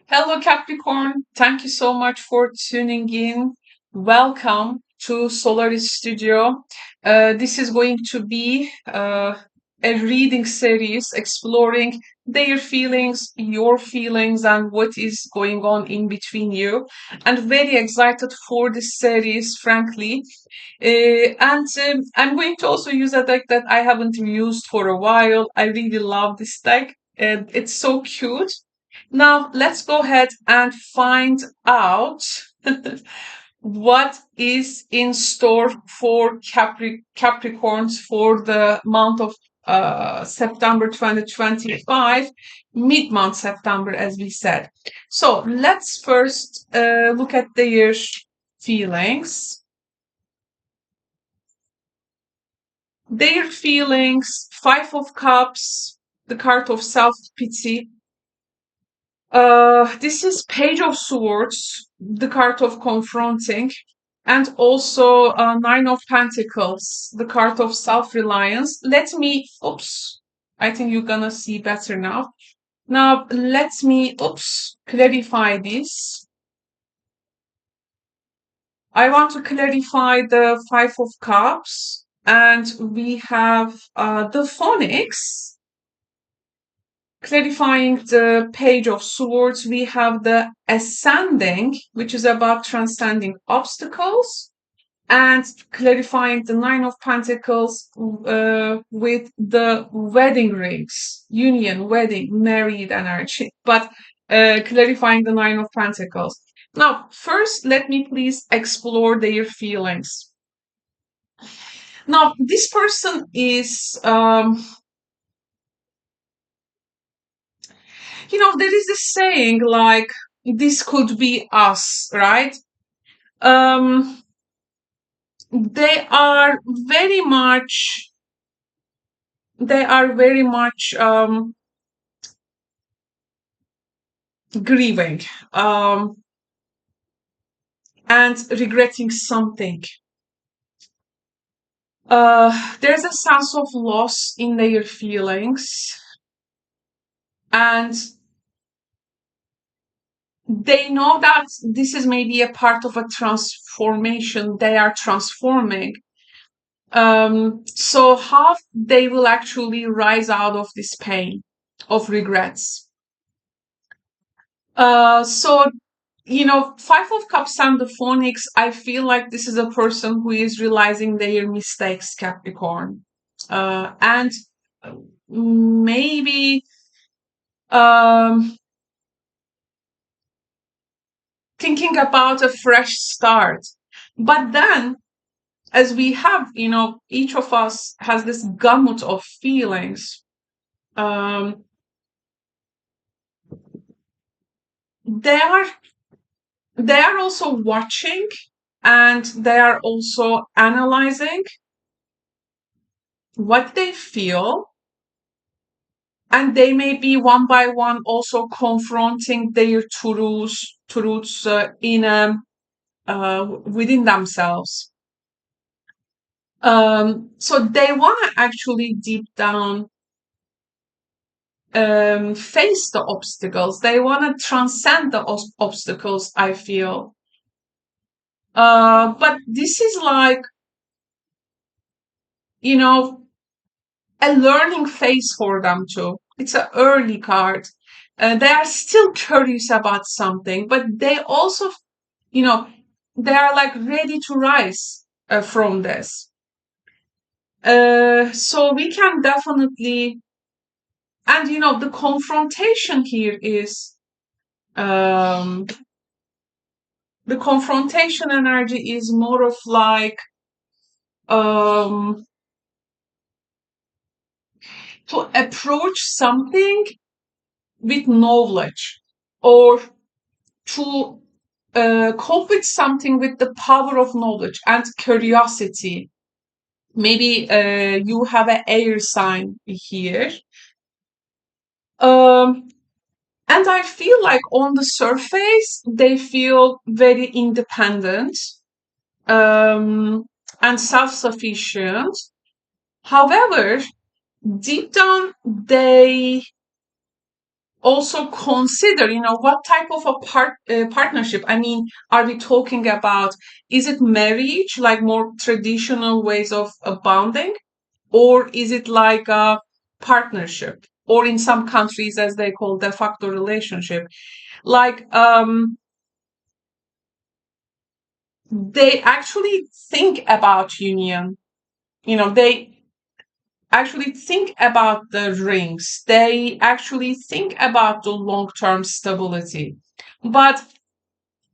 Hello, Capricorn. Thank you so much for tuning in. Welcome to Solaris Studio. This is going to be a reading series exploring their feelings, your feelings, and what is going on in between you. And very excited for this series, frankly. And I'm going to also use a deck that I haven't used for a while. I really love this deck. And it's so cute. Now, let's go ahead and find out what is in store for Capricorns for the month of September 2025, mid-month September, as we said. So let's first look at their feelings. Their feelings, Five of Cups, the card of self-pity. This is Page of Swords, the card of confronting, and also Nine of Pentacles, the card of self-reliance. I think you're gonna see better now. Now, let me, clarify this. I want to clarify the Five of Cups, and we have the Phonics. Clarifying the Page of Swords, we have the Ascending, which is about transcending obstacles, and clarifying the Nine of Pentacles with the wedding rings, union, wedding, married energy, but clarifying the Nine of Pentacles. Now, first, let me please explore their feelings. Now, this person is there is this saying like, this could be us, right? They are very much grieving and regretting something. There's a sense of loss in their feelings, and they know that this is maybe a part of a transformation. They are transforming. So how they will actually rise out of this pain of regrets. So Five of Cups and the Phonics, I feel like this is a person who is realizing their mistakes, Capricorn. And maybe thinking about a fresh start. But then, as we have, each of us has this gamut of feelings. They are also watching, and they are also analyzing what they feel, and they may be one by one also confronting their truths within themselves. So they want to actually deep down face the obstacles. They want to transcend the obstacles, I feel. But this is like, a learning phase for them too. It's an early card. They are still curious about something, but they also, they are like ready to rise from this. So we can definitely, and the confrontation here is, the confrontation energy is more of like, to approach something with knowledge, or to cope with something with the power of knowledge and curiosity. Maybe you have an air sign here. And I feel like on the surface, they feel very independent and self-sufficient. However, deep down, they also consider, what type of a partnership. I mean, are we talking about, is it marriage, like more traditional ways of bonding, or is it like a partnership, or in some countries, as they call de facto relationship, like they actually think about union, they actually think about the rings. They actually think about the long-term stability. But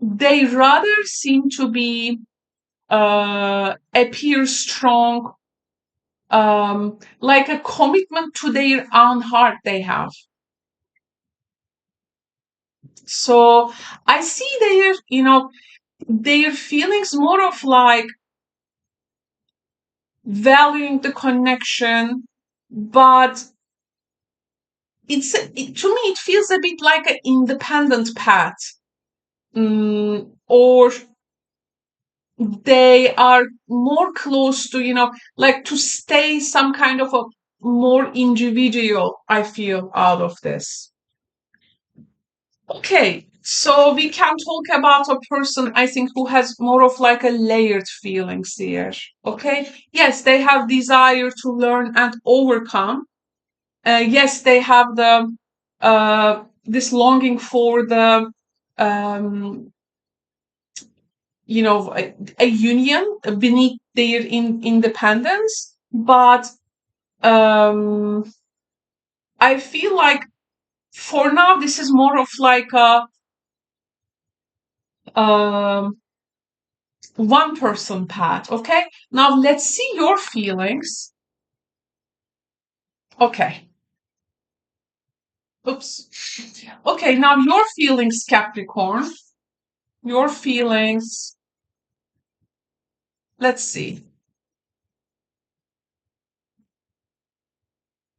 they rather seem to be appear strong, like a commitment to their own heart they have. So I see their feelings more of like valuing the connection, but to me it feels a bit like an independent path. Or they are more close to, like to stay some kind of a more individual, I feel, out of this. Okay, so we can talk about a person, I think, who has more of like a layered feelings here. Okay, yes, they have desire to learn and overcome. Yes, they have the this longing for the um, a union beneath their independence, but um, I feel like for now this is more of like a um, one person path. Okay, now let's see your feelings. Okay, oops. Okay, now your feelings, Capricorn. Your feelings. Let's see.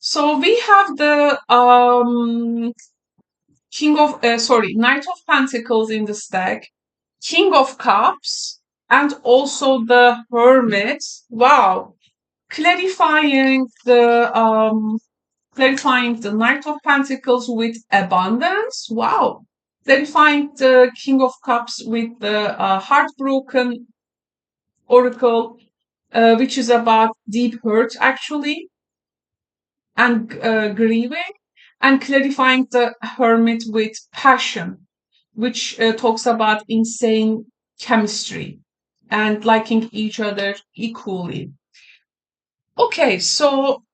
So we have the Knight of Pentacles in the stack, King of Cups, and also the Hermit. Wow. Clarifying the Knight of Pentacles with abundance. Wow. Clarifying the King of Cups with the heartbroken oracle, which is about deep hurt actually, and grieving, and clarifying the Hermit with passion, which talks about insane chemistry and liking each other equally. Okay, so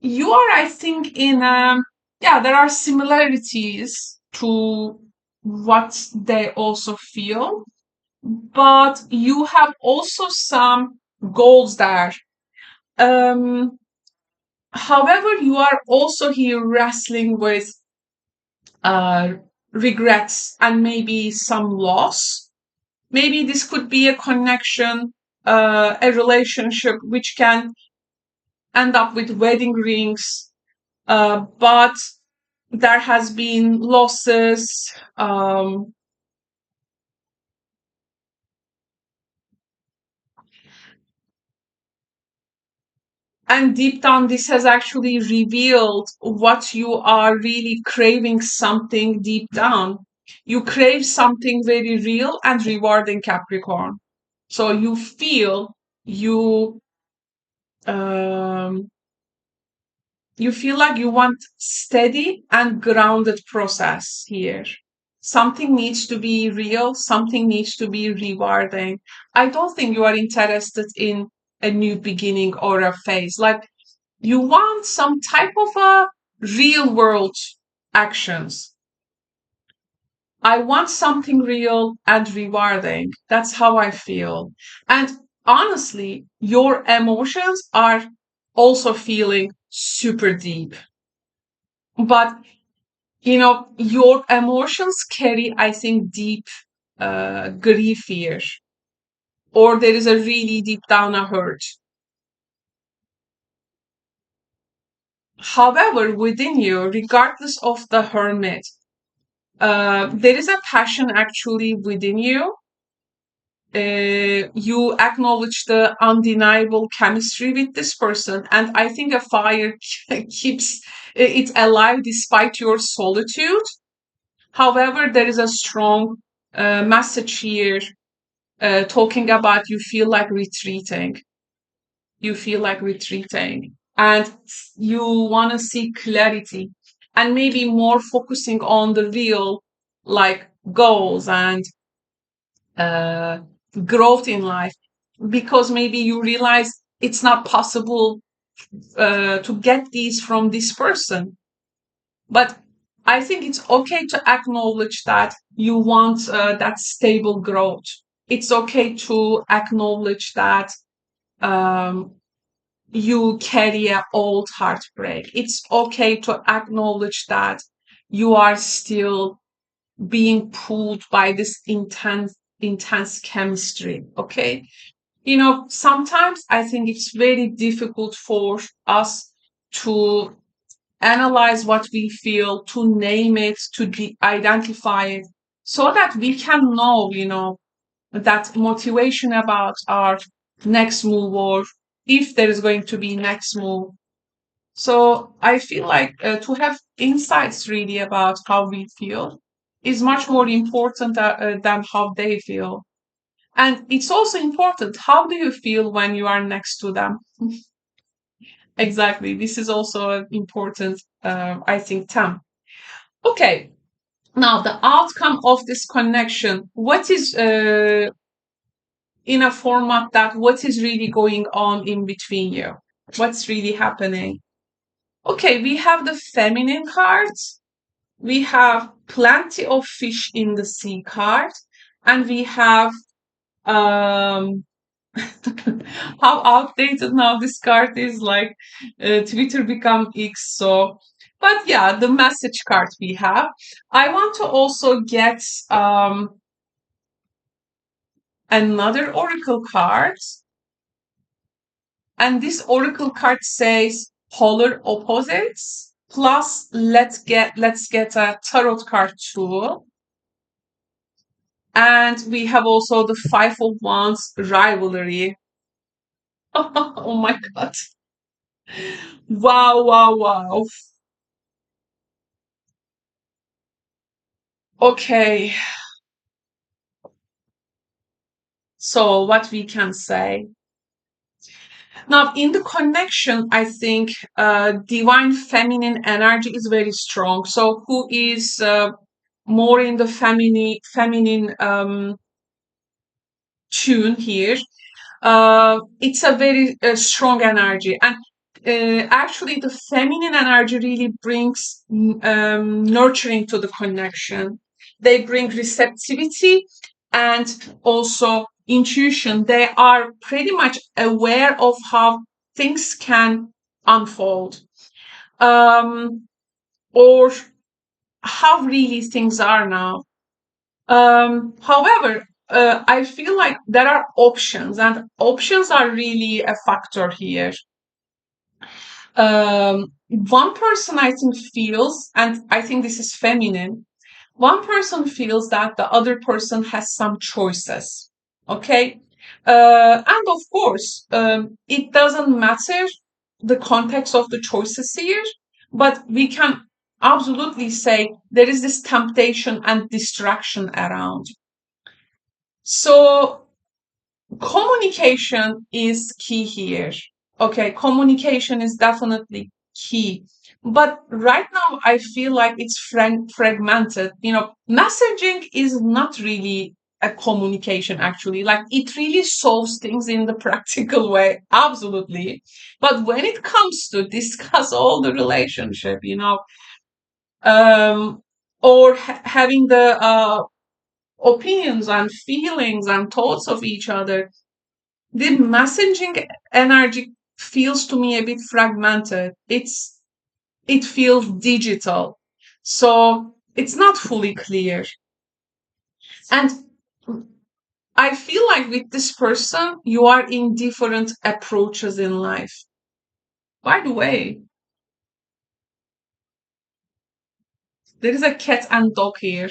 you are, I think, yeah, there are similarities to what they also feel, but you have also some goals there. Um, However, you are also here wrestling with uh, regrets and maybe some loss. Maybe this could be a connection, a relationship which can end up with wedding rings, but there has been losses. And deep down, this has actually revealed what you are really craving, something deep down. You crave something very real and rewarding, Capricorn. So you feel you um, you feel like you want steady and grounded process here. Something needs to be real, something needs to be rewarding. I don't think you are interested in a new beginning or a phase. Like you want some type of a real world actions. I want something real and rewarding. That's how I feel. And honestly, your emotions are also feeling super deep. But, your emotions carry, I think, deep grief here, or there is a really deep down a hurt. However, within you, regardless of the hermit, there is a passion actually within you. You acknowledge the undeniable chemistry with this person, and I think a fire keeps it's alive despite your solitude. However, there is a strong message here talking about you feel like retreating. You feel like retreating and you want to see clarity and maybe more focusing on the real like goals and uh, growth in life because maybe you realize it's not possible to get these from this person. But I think it's okay to acknowledge that you want that stable growth. It's okay to acknowledge that um, you carry an old heartbreak. It's okay to acknowledge that you are still being pulled by this intense chemistry. Okay. You know, sometimes I think it's very difficult for us to analyze what we feel, to name it, to identify it, so that we can know, you know, that motivation about our next move or if there is going to be next move. So I feel like to have insights really about how we feel is much more important than how they feel. And it's also important, how do you feel when you are next to them? Exactly. This is also an important, I think, term. Okay. Now, the outcome of this connection, what is in a format that what is really going on in between you? What's really happening? Okay, we have the feminine cards, we have plenty of fish in the sea card, and we have um how outdated now this card is, like Twitter become X. So but yeah, the message card we have. I want to also get another oracle card, and this oracle card says polar opposites. Plus, let's get a tarot card too. And we have also the Five of Wands rivalry. Oh my god. Wow, wow, wow. Okay, so what we can say. Now, in the connection, I think divine feminine energy is very strong. So, who is more in the feminine tune here? It's a very strong energy, and actually, the feminine energy really brings nurturing to the connection. They bring receptivity and also intuition. They are pretty much aware of how things can unfold, um, or how really things are now. However, I feel like there are options, and options are really a factor here. One person I think feels, and I think this is feminine, one person feels that the other person has some choices. Okay. And of course, it doesn't matter the context of the choices here, but we can absolutely say there is this temptation and distraction around. So communication is key here. Okay, communication is definitely key. But right now, I feel like it's fragmented. You know, messaging is not really a communication, actually. Like, it really solves things in the practical way, absolutely. But when it comes to discuss all the relationship, you know, um, or having the opinions and feelings and thoughts of each other, the messaging energy feels to me a bit fragmented. It feels digital. So it's not fully clear. And I feel like with this person, you are in different approaches in life. By the way, there is a cat and dog here.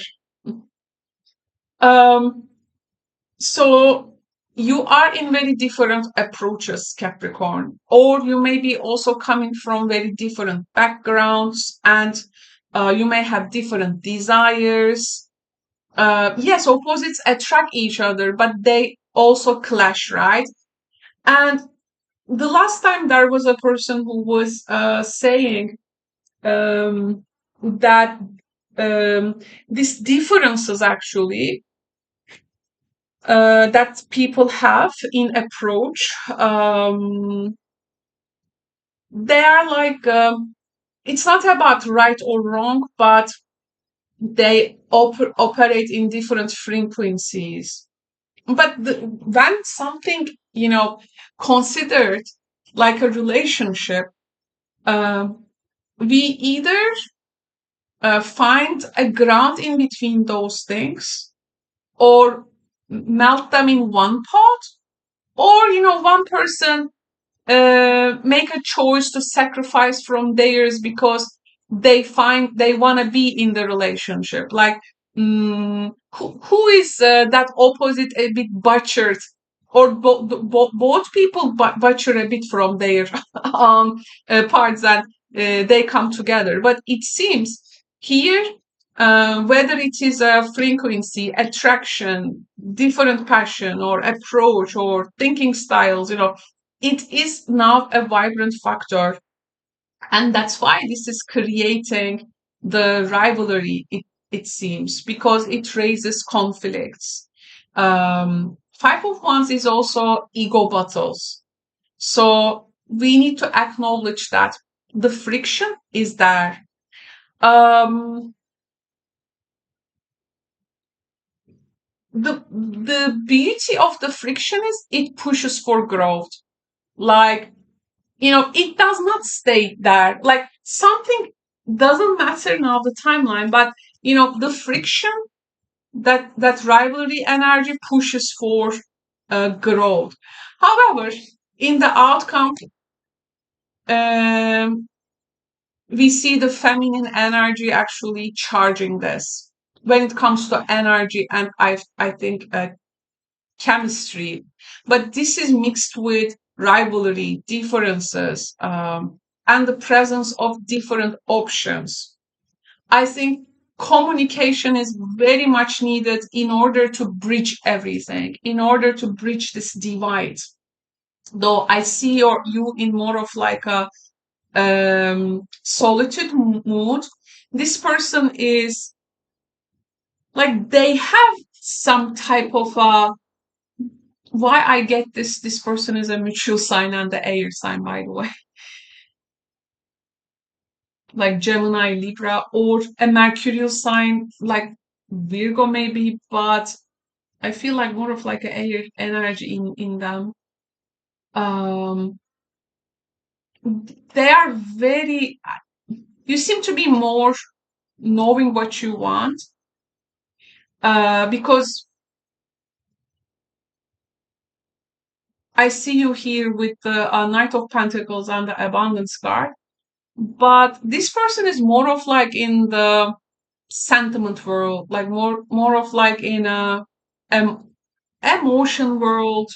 Um, so you are in very different approaches, Capricorn, or you may be also coming from very different backgrounds, and you may have different desires. Yes, opposites attract each other, but they also clash, right? And the last time there was a person who was saying that these differences actually that people have in approach, they are like, it's not about right or wrong, but they operate in different frequencies. But when something, considered like a relationship, we either find a ground in between those things, or melt them in one pot, or one person make a choice to sacrifice from theirs because they want to be in the relationship. Like, who is that opposite a bit butchered, or both people butcher a bit from their parts, and they come together. But it seems here, whether it is a frequency, attraction, different passion or approach or thinking styles, it is now a vibrant factor. And that's why this is creating the rivalry, it seems, because it raises conflicts. Five of Wands is also ego battles. So we need to acknowledge that the friction is there. Um, the beauty of the friction is it pushes for growth. Like, it does not stay there. Like, something doesn't matter now, the timeline, but the friction, that rivalry energy pushes for growth. However, in the outcome, um, we see the feminine energy actually charging this when it comes to energy, and I think chemistry. But this is mixed with rivalry, differences, and the presence of different options. I think communication is very much needed in order to bridge everything, in order to bridge this divide. Though I see you in more of like a solitude mood. This person is like, they have some type of why I get this person is a mutual sign and the air sign, by the way, like Gemini, Libra, or a mercurial sign like Virgo maybe, but I feel like more of like an air energy in them. Um, they are very. You seem to be more knowing what you want, because I see you here with the Knight of Pentacles and the Abundance card. But this person is more of like in the sentiment world, like more of like in a um, emotion world,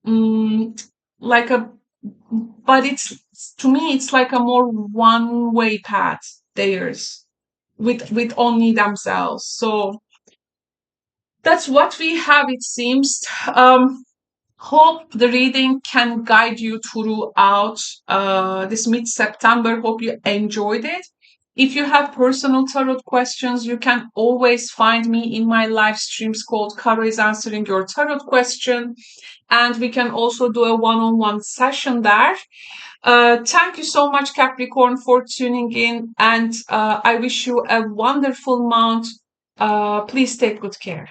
mm, like a. But it's, to me, it's like a more one way path. Theirs with only themselves. So that's what we have. It seems. Hope the reading can guide you throughout this mid-September. Hope you enjoyed it. If you have personal tarot questions, you can always find me in my live streams called Karo is Answering Your Tarot Question. And we can also do a one-on-one session there. Thank you so much, Capricorn, for tuning in. And I wish you a wonderful month. Please take good care.